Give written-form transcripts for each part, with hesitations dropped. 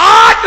8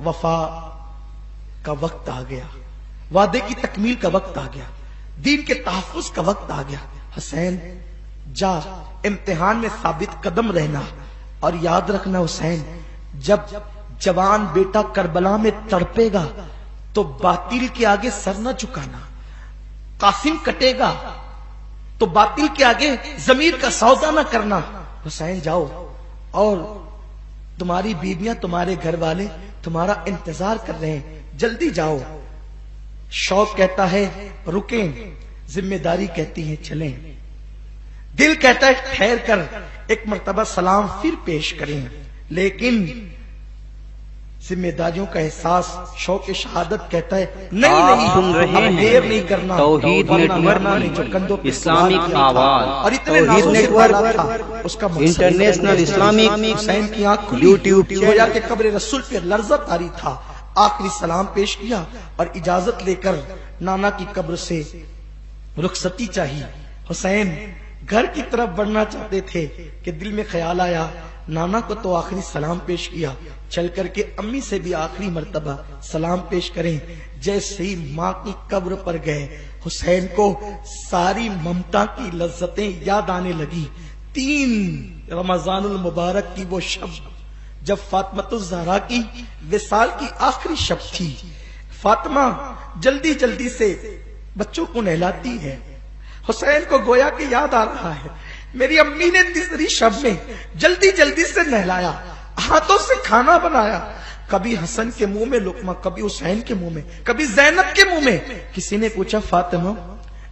وفا کا وقت آ گیا، وعدے کی تکمیل کا وقت آ گیا، دین کے تحفظ کا وقت آ گیا۔ حسین جا امتحان میں ثابت قدم رہنا، اور یاد رکھنا حسین جب جوان بیٹا کربلا میں تڑپے گا تو باطل کے آگے سر نہ جھکانا، قاسم کٹے گا تو باطل کے آگے ضمیر کا سودا نہ کرنا۔ حسین جاؤ، اور تمہاری بیویاں تمہارے گھر والے تمہارا انتظار کر رہے ہیں، جلدی جاؤ۔ شوق کہتا ہے رکیں، ذمہ داری کہتی ہے چلیں، دل کہتا ہے ٹھہر کر ایک مرتبہ سلام پھر پیش کریں، لیکن ذمہ داریوں کا احساس شوق شہادت کہتا ہے نہیں سن رہے ہیں دیر نہیں کرنا، توحید نیٹورک اسلامک آواز، اور اتنے توحید نیٹورک اس کا انٹرنیشنل اسلامک حسین کی آنکھ کھلی، یوٹیوب گویا کہ قبر رسول پہ لرزہ طاری تھا، آخری سلام پیش کیا اور اجازت لے کر نانا کی قبر سے رخصتی چاہی۔ حسین گھر کی طرف بڑھنا چاہتے تھے کہ دل میں خیال آیا نانا کو تو آخری سلام پیش کیا، چل کر کے امی سے بھی آخری مرتبہ سلام پیش کریں۔ جیسے ہی ماں کی قبر پر گئے حسین کو ساری ممتا کی لذتیں یاد آنے لگی۔ 3 رمضان المبارک کی وہ شب جب فاطمہ الزہرا کی وصال کی آخری شب تھی، فاطمہ جلدی جلدی سے بچوں کو نہلاتی ہے، حسین کو گویا کہ یاد آ رہا ہے میری امی نے تیسری شب میں جلدی جلدی سے نہلایا، ہاتھوں سے کھانا بنایا، کبھی حسن کے منہ میں لقمہ، کبھی حسین کے منہ میں، کبھی زینب کے منہ میں۔ کسی نے پوچھا فاطمہ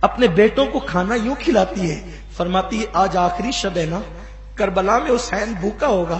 اپنے بیٹوں کو کھانا یوں کھلاتی ہے؟ فرماتی ہے آج آخری شب ہے نا، کربلا میں حسین بھوکا ہوگا،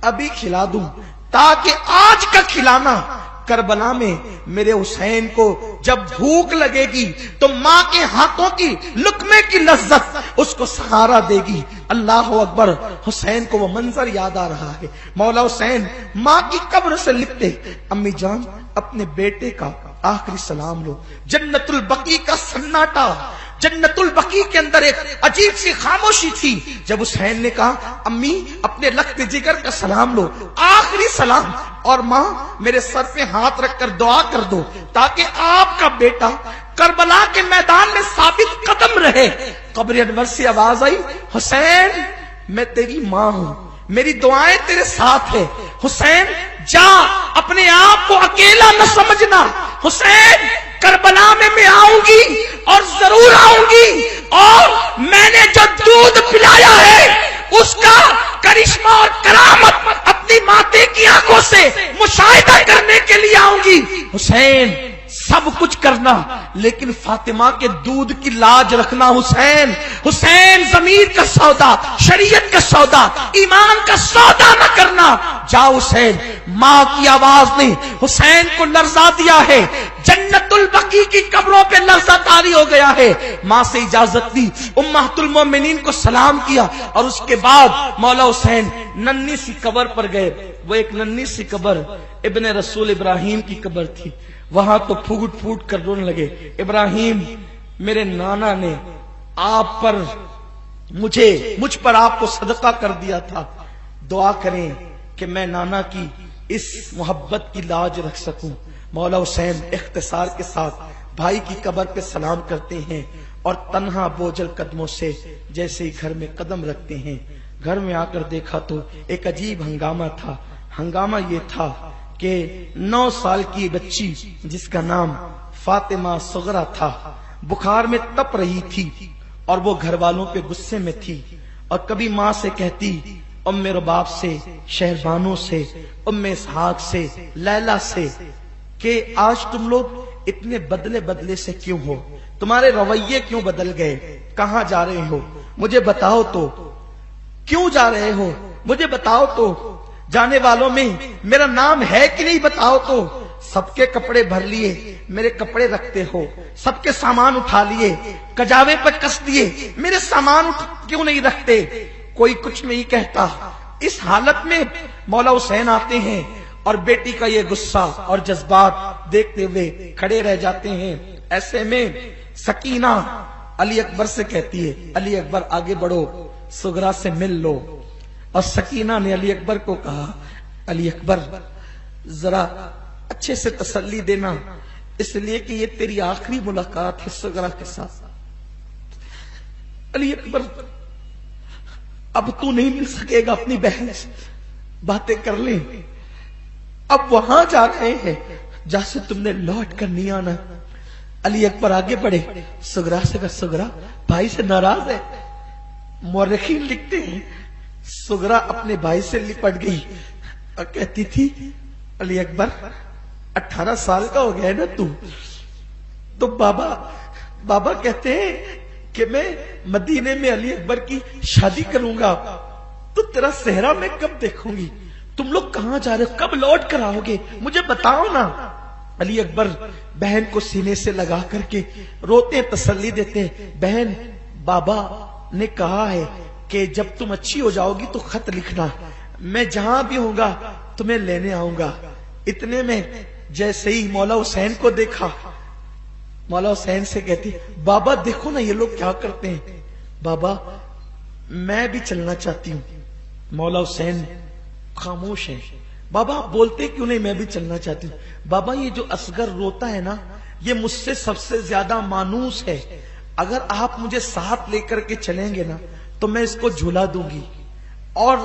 ابھی کھلا دوں تاکہ آج کا کھلانا کربلا میں میرے حسین کو جب بھوک لگے گی تو ماں کے ہاتھوں کی لقمے کی لذت اس کو سہارا دے گی۔ اللہ اکبر، حسین کو وہ منظر یاد آ رہا ہے، مولا حسین ماں کی قبر سے لپٹے، امی جان اپنے بیٹے کا آخری سلام لو۔ جنت البقیع کا سناٹا، جنت البقیع کے اندر ایک عجیب سی خاموشی تھی جب حسین نے کہا امی اپنے لخت جگر کا سلام لو، آخری سلام، اور ماں میرے سر پہ ہاتھ رکھ کر دعا کر دو تاکہ آپ کا بیٹا کربلا کے میدان میں ثابت قدم رہے۔ قبر انور سے آواز آئی حسین میں تیری ماں ہوں، میری دعائیں تیرے ساتھ ہے، حسین جا اپنے آپ کو اکیلا نہ سمجھنا، حسین کربلا میں آؤں گی اور ضرور آؤں گی، اور میں نے جو دودھ پلایا ہے اس کا کرشمہ اور کرامت اپنی ماتے کی آنکھوں سے مشاہدہ کرنے کے لیے آؤں گی۔ حسین سب کچھ کرنا لیکن فاطمہ کے دودھ کی لاج رکھنا۔ حسین حسین ضمیر کا سودا، شریعت کا سودا، ایمان کا سودا نہ کرنا۔ جا حسین، ماں کی آواز نے حسین کو لرزا دیا ہے، جنت البقیع کی قبروں پہ لرزہ طاری ہو گیا ہے۔ ماں سے اجازت لی، امہات المومنین کو سلام کیا، اور اس کے بعد مولا حسین ننھی سی قبر پر گئے۔ وہ ایک ننھی سی قبر ابن رسول ابراہیم کی قبر تھی، وہاں تو پھوٹ پھوٹ کر رونے لگے، ابراہیم میرے نانا نے آپ پر مجھ پر آپ کو صدقہ کر دیا تھا، دعا کریں کہ میں نانا کی اس محبت کی لاج رکھ سکوں۔ مولا حسین اختصار کے ساتھ بھائی کی قبر پہ سلام کرتے ہیں اور تنہا بوجھل قدموں سے جیسے ہی گھر میں قدم رکھتے ہیں، گھر میں آ کر دیکھا تو ایک عجیب ہنگامہ تھا۔ ہنگامہ یہ تھا کہ 9 سال کی بچی جس کا نام فاطمہ صغرا تھا بخار میں تپ رہی تھی، اور وہ گھر والوں پہ غصے میں تھی، اور کبھی ماں سے کہتی، ام رباب سے، شہربانوں سے، ام اسحاق سے، لیلا سے، کہ آج تم لوگ اتنے بدلے سے کیوں ہو؟ تمہارے رویے کیوں بدل گئے؟ کہاں جا رہے ہو؟ مجھے بتاؤ تو، کیوں جا رہے ہو؟ مجھے بتاؤ تو، جانے والوں میں میرا نام ہے کہ نہیں بتاؤ تو۔ سب کے کپڑے بھر لیے، میرے کپڑے رکھتے ہو، سب کے سامان اٹھا لیے، کجاوے پر کس دیے، میرے سامان کیوں نہیں رکھتے؟ کوئی کچھ نہیں کہتا۔ اس حالت میں مولا حسین آتے ہیں اور بیٹی کا یہ غصہ اور جذبات دیکھتے ہوئے کھڑے رہ جاتے ہیں۔ ایسے میں سکینہ علی اکبر سے کہتی ہے علی اکبر آگے بڑھو، صغرا سے مل لو، اور سکینہ نے علی اکبر کو کہا علی اکبر ذرا اچھے سے تسلی دینا، اس لیے کہ یہ تیری آخری ملاقات ہے سغرا کے ساتھ۔ علی اکبر اب تو نہیں مل سکے گا اپنی بہن سے، باتیں کر لیں، اب وہاں جا رہے ہیں جہاں سے تم نے لوٹ کر نہیں آنا۔ علی اکبر آگے بڑھے، سغرا سے کہا سغرا بھائی سے ناراض ہے؟ مورخین لکھتے ہیں سغرا اپنے بھائی سے لپٹ گئی اور کہتی تھی علی اکبر 18 سال کا ہو گیا ہے نا تو بابا کہتے ہیں کہ میں مدینے میں علی اکبر کی شادی کروں گا، تو تیرا صحرا میں کب دیکھوں گی؟ تم لوگ کہاں جا رہے ہو؟ کب لوٹ کر آؤ گے؟ مجھے بتاؤ نا۔ علی اکبر بہن کو سینے سے لگا کر کے روتے، تسلی دیتے، بہن بابا نے کہا ہے کہ جب تم اچھی ہو جاؤ گی تو خط لکھنا، میں جہاں بھی ہوں گا تمہیں لینے آؤں گا۔ اتنے میں جیسے ہی مولا حسین کو دیکھا، مولا حسین سے کہتی بابا دیکھو نا یہ لوگ کیا کرتے ہیں، بابا میں بھی چلنا چاہتی ہوں۔ مولا حسین خاموش ہے۔ بابا آپ بولتے کیوں نہیں میں بھی چلنا چاہتی ہوں؟ بابا یہ جو اصغر روتا ہے نا یہ مجھ سے سب سے زیادہ مانوس ہے، اگر آپ مجھے ساتھ لے کر کے چلیں گے نا تو میں اس کو جھلا دوں گی، اور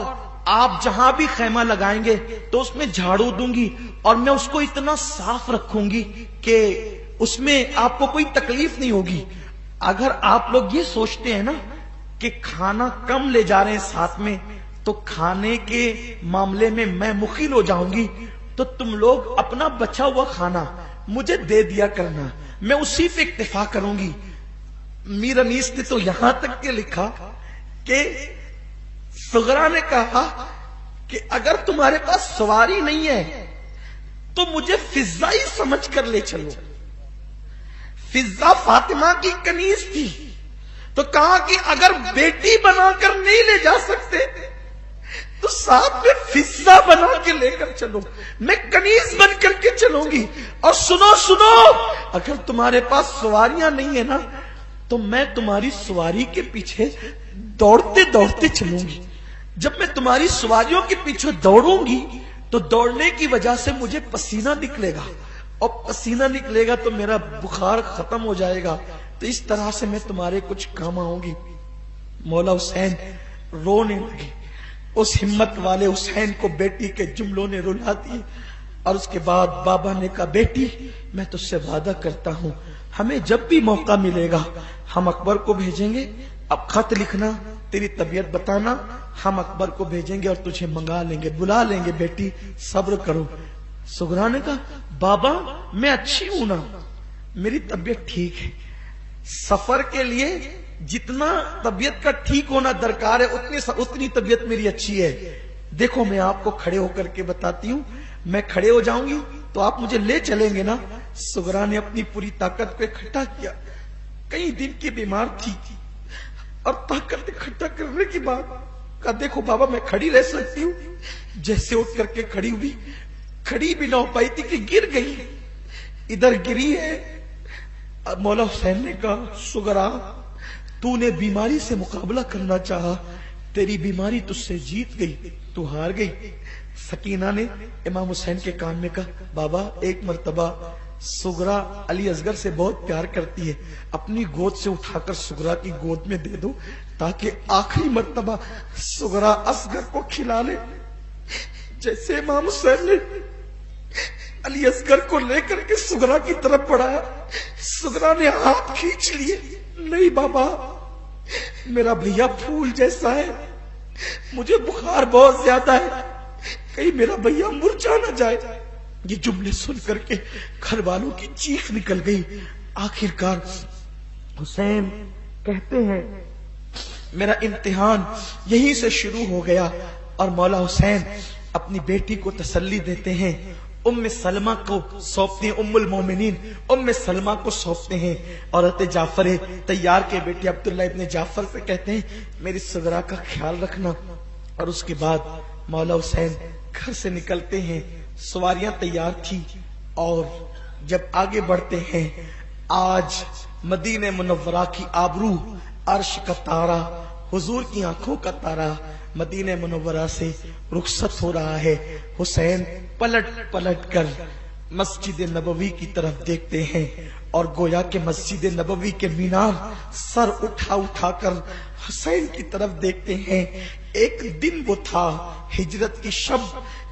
آپ جہاں بھی خیمہ لگائیں گے تو اس میں جھاڑو دوں گی، اور میں اس کو اتنا صاف رکھوں گی کہ اس میں آپ کو کوئی تکلیف نہیں ہوگی۔ اگر آپ لوگ یہ سوچتے ہیں نا کہ کھانا کم لے جا رہے ہیں ساتھ میں تو کھانے کے معاملے میں میں مخل ہو جاؤں گی، تو تم لوگ اپنا بچا ہوا کھانا مجھے دے دیا کرنا، میں اسی پہ اکتفا کروں گی۔ میر انیس نے تو یہاں تک کہ لکھا کہ سغرا نے کہا کہ اگر تمہارے پاس سواری نہیں ہے تو مجھے فضائی سمجھ کر لے چلو۔ فضا فاطمہ کی کنیز تھی، تو کہا کہ اگر بیٹی بنا کر نہیں لے جا سکتے تو ساتھ میں فضا بنا کے لے کر چلو، میں کنیز بن کر کے چلوں گی۔ اور سنو اگر تمہارے پاس سواریاں نہیں ہے نا تو میں تمہاری سواری کے پیچھے دوڑتے دوڑتے چلوں گی۔ جب میں تمہاری سواریوں کے پیچھے دوڑوں گی تو دوڑنے کی وجہ سے مجھے پسینہ نکلے گا، اور پسینہ نکلے گا تو میرا بخار ختم ہو جائے گا، تو اس طرح سے میں تمہارے کچھ کام آؤں گی۔ مولا حسین رونے لگے۔ اس ہمت والے حسین کو بیٹی کے جملوں نے رلا دی، اور اس کے بعد بابا نے کہا بیٹی میں تجھ سے وعدہ کرتا ہوں ہمیں جب بھی موقع ملے گا ہم اکبر کو بھیجیں گے، اب خط لکھنا، تیری طبیعت بتانا، ہم اکبر کو بھیجیں گے اور تجھے منگا لیں گے، بلا لیں گے، بیٹی صبر کرو۔ سغرا نے کہا بابا میں اچھی ہوں نا، میری طبیعت ٹھیک ہے، سفر کے لیے جتنا طبیعت کا ٹھیک ہونا درکار ہے اتنی طبیعت میری اچھی ہے۔ دیکھو میں آپ کو کھڑے ہو کر کے بتاتی ہوں، میں کھڑے ہو جاؤں گی تو آپ مجھے لے چلیں گے نا۔ سغرا نے اپنی پوری طاقت کو اکٹھا کیا، کئی دن کی بیمار تھی، اور طاقت اکٹھا کرنے کی بات کہا دیکھو بابا میں کھڑی رہ سکتی ہوں۔ جیسے اٹھ کر کے کھڑی ہوئی، کھڑی بھی نہ ہو پائی تھی کہ گر گئی، ادھر گری ہے۔ مولا حسین نے کہا سغرا تو نے بیماری سے مقابلہ کرنا چاہا، تیری بیماری تجھ سے جیت گئی، تو ہار گئی۔ سکینہ نے امام حسین کے کان میں کہا بابا ایک مرتبہ سغرا علی اصغر سے بہت پیار کرتی ہے، اپنی گود سے اٹھا کر سغرا کی گود میں دے دو تاکہ آخری مرتبہ سغرا اصغر کو کھلا لے۔ جیسے امام حسین نے علی اصغر کو لے کر کے سغرا کی طرف بڑھایا، سغرا نے ہاتھ کھینچ لیے، نہیں بابا میرا بھیا پھول جیسا ہے، مجھے بخار بہت زیادہ ہے، کہیں میرا بھیا مرجھا نہ جائے۔ یہ جملے سن کر کے گھر والوں کی چیخ نکل گئی۔ آخرکار حسین کہتے ہیں میرا امتحان یہیں سے شروع ہو گیا، اور مولا حسین اپنی بیٹی کو تسلی دیتے ہیں، ام سلمہ کو سونپتے ہیں، ام المومنین ام سلمہ کو سونپتے ہیں۔ عورت جعفر طیار کے بیٹے عبداللہ ابن جعفر سے کہتے ہیں میری سغرا کا خیال رکھنا، اور اس کے بعد مولا حسین گھر سے نکلتے ہیں، سواریاں تیار تھی، اور جب آگے بڑھتے ہیں آج مدینہ منورہ کی آبرو، عرش کا تارا، حضور کی آنکھوں کا تارا مدینہ منورہ سے رخصت ہو رہا ہے۔ حسین پلٹ پلٹ کر مسجد نبوی کی طرف دیکھتے ہیں اور گویا کہ مسجد نبوی کے مینار سر اٹھا اٹھا کر حسین کی طرف دیکھتے ہیں۔ ایک دن وہ تھا ہجرت کی شب،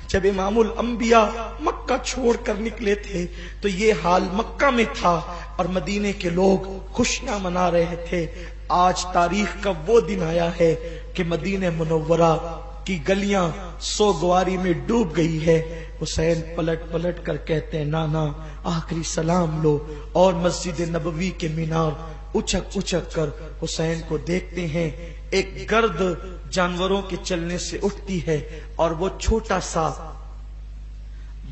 جب امام الانبیاء مکہ چھوڑ کر نکلے تھے تو یہ حال مکہ میں تھا اور مدینے کے لوگ خوشیاں منا رہے تھے۔ آج تاریخ کا وہ دن آیا ہے کہ مدینہ منورہ کی گلیاں سوگواری میں ڈوب گئی ہے۔ حسین پلٹ پلٹ کر کہتے ہیں نانا آخری سلام لو، اور مسجد نبوی کے مینار اچک اچک کر حسین کو دیکھتے ہیں۔ ایک گرد جانوروں کے چلنے سے اٹھتی ہے اور وہ چھوٹا سا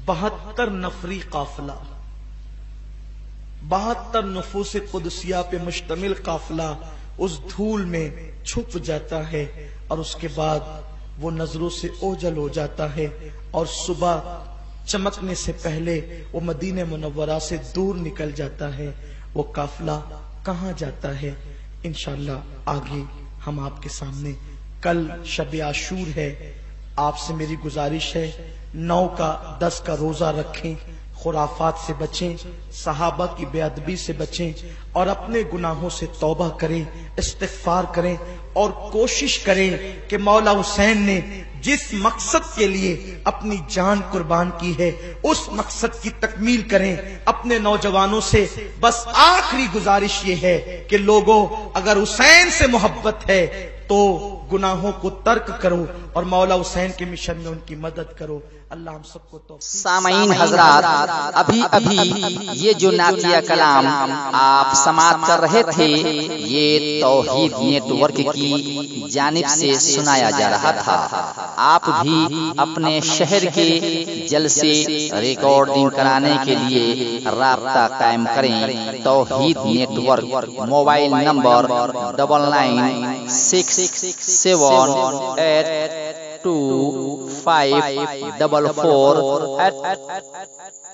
72 نفری قافلہ، 72 نفوس قدسیہ پہ مشتمل قافلہ اس دھول میں چھپ جاتا ہے، اور اس کے بعد وہ نظروں سے اوجھل ہو جاتا ہے، اور صبح چمکنے سے پہلے وہ مدینہ منورہ سے دور نکل جاتا ہے۔ وہ قافلہ کہاں جاتا ہے انشاءاللہ آگے ہم آپ کے سامنے۔ کل شب عاشور ہے، آپ سے میری گزارش ہے 9 کا 10 کا روزہ رکھیں، خرافات سے بچیں، صحابہ کی بے ادبی سے بچیں، اور اپنے گناہوں سے توبہ کریں، استغفار کریں، اور کوشش کریں کہ مولا حسین نے جس مقصد کے لیے اپنی جان قربان کی ہے اس مقصد کی تکمیل کریں۔ اپنے نوجوانوں سے بس آخری گزارش یہ ہے کہ لوگوں اگر حسین سے محبت ہے تو گناہوں کو ترک کرو اور مولا حسین کے مشن میں ان کی مدد کرو۔ اللہ ہم سب کو توفیق۔ سامعین حضرات، ابھی یہ جو نعتیہ کلام آپ سماعت کر رہے تھے یہ توحید نیٹ ورک کی جانب سے سنایا جا رہا تھا۔ آپ بھی اپنے شہر کے جلسے ریکارڈنگ کرانے کے لیے رابطہ قائم کریں۔ توحید نیٹ ورک، موبائل نمبر 9967825448